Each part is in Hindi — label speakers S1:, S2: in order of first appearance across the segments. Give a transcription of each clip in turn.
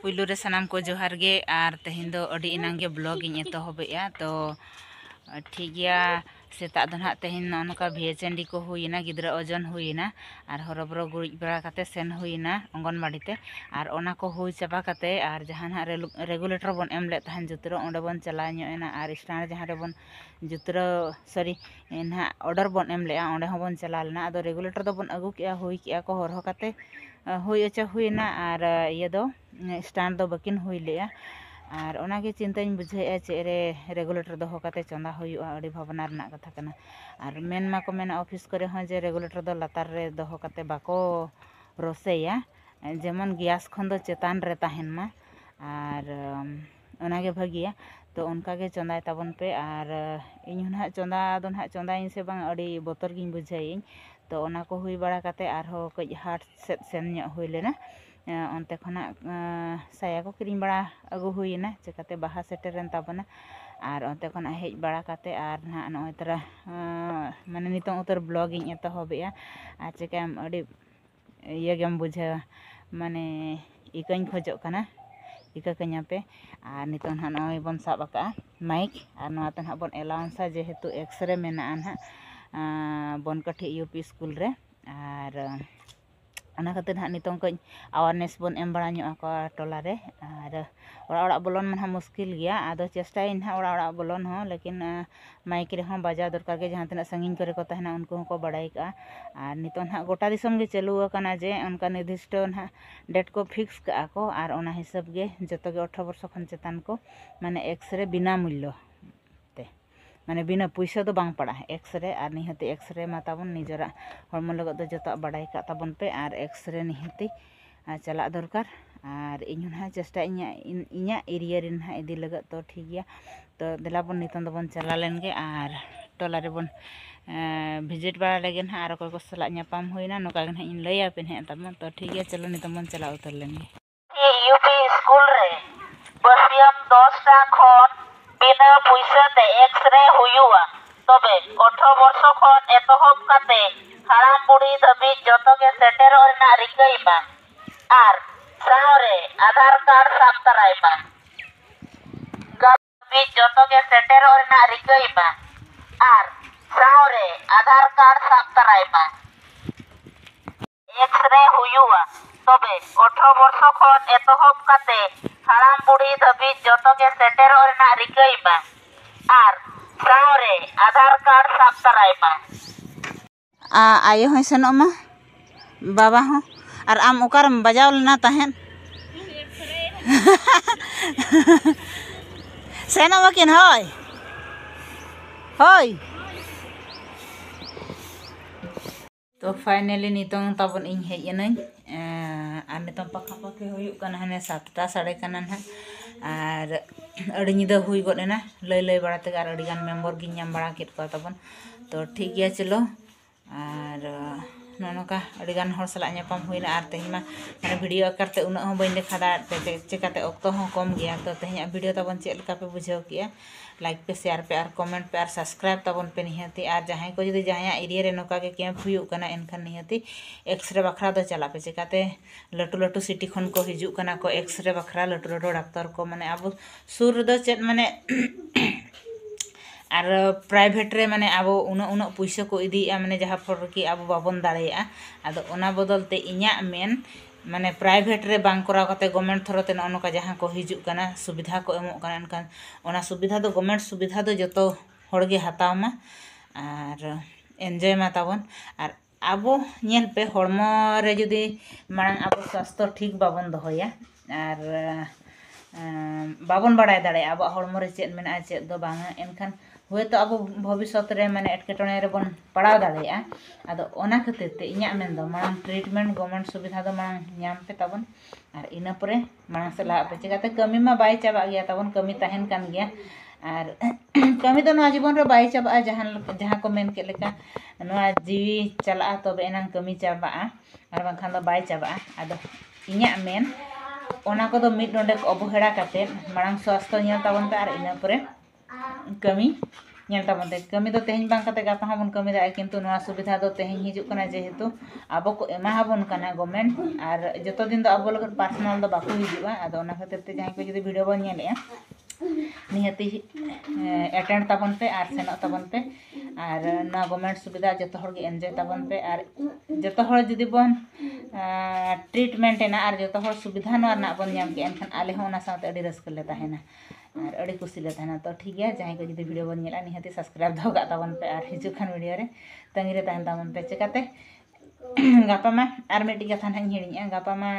S1: पुलू रे सानाम को जोहार गे आर तेहिं दो अडी इनांग गे ब्लॉग इन एतोहबेआ तो ठीक गया सेता दो ना तेहिं नोनका भेचेंडी को हुईना गिद्रा ओजन हुईना आर हरबरो गुरिज बड़ा काते सेन हुईना अंगनबाड़ी ते आर ओना को हुई चाबा काते आर जहां ना रेगुलेटर बन एम ले तहन जुतरो ओंडे बन चला ᱧᱚᱜ आर स्टैंड जहां रे बन जुतरो सॉरी ना ऑर्डर बन एम ले ओंडे हो बन चला लेना आदो रेगुलेटर दो बन अगु किया हुई किया को हरहो काते हुई अच्छा हुईना आर ये दो स्टैंड दो बकिन हुई लिया और ओनागे चिंताñ बुझाइया चे रे रेगुलेटर दो होकाते चंदा हुईआ अड़ी भावना रना कथा कना और मेन मा को मेना ऑफिस करे हो जे रेगुलेटर दो लातार रे दो होकाते बाको रोसेया जेमन गैस खन दो चेतान रे ताहेन मा और ओनागे भागिया तो उनका के चंदाय ताबन पे और इन ना चंदा दो ना चंदाइन से बांग अड़ी बोतर गिन बुझाइñ तो ओना को हुई बड़ा काते आर हो कई हाट सेन ᱧᱚᱜ हुई लेना अंते खना साया को किरिंग बड़ा अगु हुईना चिकाते बाहा सेटेरन ताबना और अंते खना हेज बड़ा काते आर ना नय तरा माने नितों उतर ब्लॉगिंग एतोहबेआ आर चिकाम अड़ी इया गेम बुझा माने इकाñ खोजो कना इका कन्या पे और नितों ना नय बन साब आका माइक और नवा त ना बन एलाउंसा जेहेतु एक्सरे मेना ना बनकाठी यूपी स्कूल रे और ओना खातिर ना नितों कई अवेयरनेस बन एम बड़ा ᱧᱚᱜ आको टोला रे और ओड़ा बोलन मन मुश्किल गया आदो चेष्टाई ना ओड़ा बोलन हो लेकिन माइक रे हो बाजा दरकार के जहां तना संगीन करे को तहना उनको को बड़ाई का और नितों ना गोटा दिसम गे चालू आकना जे उनका निर्दिष्ट ना डेट को फिक्स का को और ओना हिसाब गे जतो गे 18 वर्ष खन चेतान को माने एक्सरे बिना मूल्य माने बिना पैसा दो बांग पड़ा एक्सरे और निहती एक्सरे माताबन निजरा हरम लगत दो जतो बड़ाई का ताबन पे और एक्सरे निहती चला दरकार और इन ना चेष्टा इኛ एरिया रिन हा इदी लगत तो ठीक गया तो देला बन नितन दो बन चला लेन गे और टोला रे बन विजिट बड़ा लगे ना और कोई को सला ᱧᱟᱯᱟᱢ हुईना नोका गन इन लैया पे हे ताबन तो ठीक गया चलो नितन बन चला उतर लेन गे
S2: ये यूपी स्कूल रे बसियम 10 टा खन बिना पैसा ते एक्सरे हुआ तबे 18 वर्ष खन एतहब काते हाराम बुढ़ी धबी जतो के सेटेर ओरना रिकईमा आर सावरे आधार कार्ड साब तराइमा गबी जतो के सेटेर ओरना रिकईमा आर सावरे आधार कार्ड साब तराइमा एक्सरे हुआ तबे 18 वर्ष खन एतहब काते हाराम बुढ़ी धबी जतो के सेटेर ओरना रिकईमा आर सावरे आधार कार्ड साब तराइमा
S1: आयो हो सनोमा बाबा हो और आम ओकारम बजाव लेना तहन सेनोमा किन होय होय तो फाइनली नितों ताबन इन हेज एनन और नितों पखा पखे हुयुक कना हने 7टा साढ़े कना ना और अड़ी निदा हुई गना लय लय बड़ा ते और अड़ी गान मेम्बर गिन नाम बड़ा केट को ताबन तो ठीक गया चलो और नोनका अड़ी गान हर सला ᱧᱟᱯᱟᱢ हुईना और तेहिं मा माने वीडियो आकार ते उना हो बइन देखा दा चिकाते ऑक्तो हो कम गया तो तेहिं वीडियो ताबन चेक लका पे बुझाव किया लाइक पे शेयर पे और कमेंट पे और सब्सक्राइब ताबन पे निहती और जहां को जदी जहां एरिया रे नोका के कैंप हुयुक कना एनखान निहती एक्सरे बखरा दो चला पे चिकाते लटू लटू सिटी खन को हिजुक कना को एक्सरे बखरा लटू लटू डाक्टर को माने अब सुर दो चेत माने और प्राइवेट रे माने अब उन पैसा को इदी माने जहाँ फर कि अब बाबन दाड़ेया आदो ओना बदलते इኛ मेन माने प्राइवेट रे बांग करा कते गवर्नमेंट थ्रोते नोका जहाँ को हिजुक कना सुविधा को एमोक कना एनखान ओना सुविधा दो गवर्नमेंट सुविधा दो जतो हर गे हताव मा और एनजॉय मा ताबन और अब नेल पे हरमो रे जदी मांग अब स्वास्थ्य ठीक बाबन दोहया और बाबन बड़ाय दाड़े अब हरमो रे चेत मेना चेत दो बांगा एनखान हुए तो अब भविष्य रे माने एटकेटोने रे बन पड़ाव दाड़ेया आदो ओना खातिर ते इኛ मेन दो मांग ट्रीटमेंट गवर्नमेंट सुविधा दो मांग नाम पे ताबन और इना परे मांग सला पे चिकाते कमी मा बाय चाबा गया ताबन कमी तहन कान गया और कमी तो नवा जीवन रे बाय चाबा जहां को मेन के लेका नवा जीवी चला तबे एनांग कमी चाबा और बांखान दो बाय चाबा आदो इኛ मेन ओना को दो मिड नोडे अवहेड़ा काते मांग स्वास्थ्य नियल ताबन पे और इना परे कमी nyel tabon te kami do tehny bang kate gapa habon kami da kintu noa subidha do tehny hijuk kana jehetu abo ko ema habon kana government ar joto din do abo lagat personal do bako hijua ado ona khatir te jahay ko jodi video bon nyel ya निहती अटेंड तबन पे और सेन तबन पे और ना गवर्नमेंट सुविधा जो हर एंजॉय तबन पे और जो हर जुदी बन ट्रीटमेंट और जो हर सुविधा ना बन नाम के एनखान आले होना साथे अड़ी रस्क ले ताहेना और अड़ी खुशी ले ताहेना तो ठीक है जहां को जुदी वीडियो बन नेला निहती सब्सक्राइब दो गा तबन पे और हिजु खान वीडियो रे तंगी रे ताहन तबन पे चेकाते गापा मा आर मेटी कथा ना हिड़िया गापा मा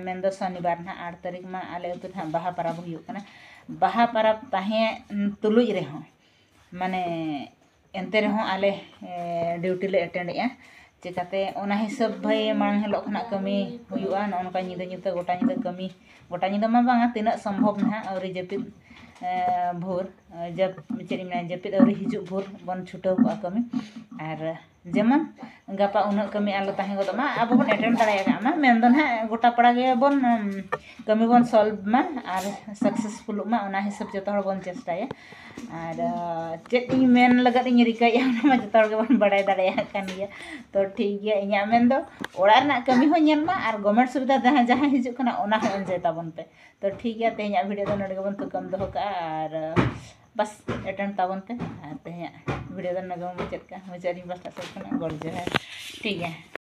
S1: मेंदो शनिवार ना 8 तारीख मा आले उतु ना बाहा परब हुयु कना बाहा परब ताहे तुलुज रे हो माने एंते रे हो आले ड्यूटी ले अटेंड या चिकाते ओना हिसाब भाई मांग हेलो खना कमी हुयुआ ननका निदा निदा गोटा निदा कमी गोटा निदा मा बांगा तिना संभव ना औरी जपित भोर जब चेरी में जपित औरी हिजु भोर बन छुटाव को कमी और जेमन गापा उन कमी आलो ताहे गो मा अब बन अटेंड दाड़ा मा मेन दो ना गोटा पड़ा गे बन कमी बन सॉल्व मा और सक्सेसफुल मा ओना हिसाब जतो हर बन चेष्टाया और चेत इन मेन लगत इन रिकाया मा जतो हर बन बड़ाय दाड़ा कान गया तो ठीक गया इया मेन दो ओड़ा ना कमी हो नेल मा और गवर्नमेंट सुविधा जहां जहां हिजु कना ओना हो एंजॉय ताबन पे तो ठीक गया तेया वीडियो दो नडे बन तो कम दो का और बस अटेंड ताबन पे तेया वीडियो दो नगम मुचत का मुचारी बस सब कना गोल जो है ठीक है।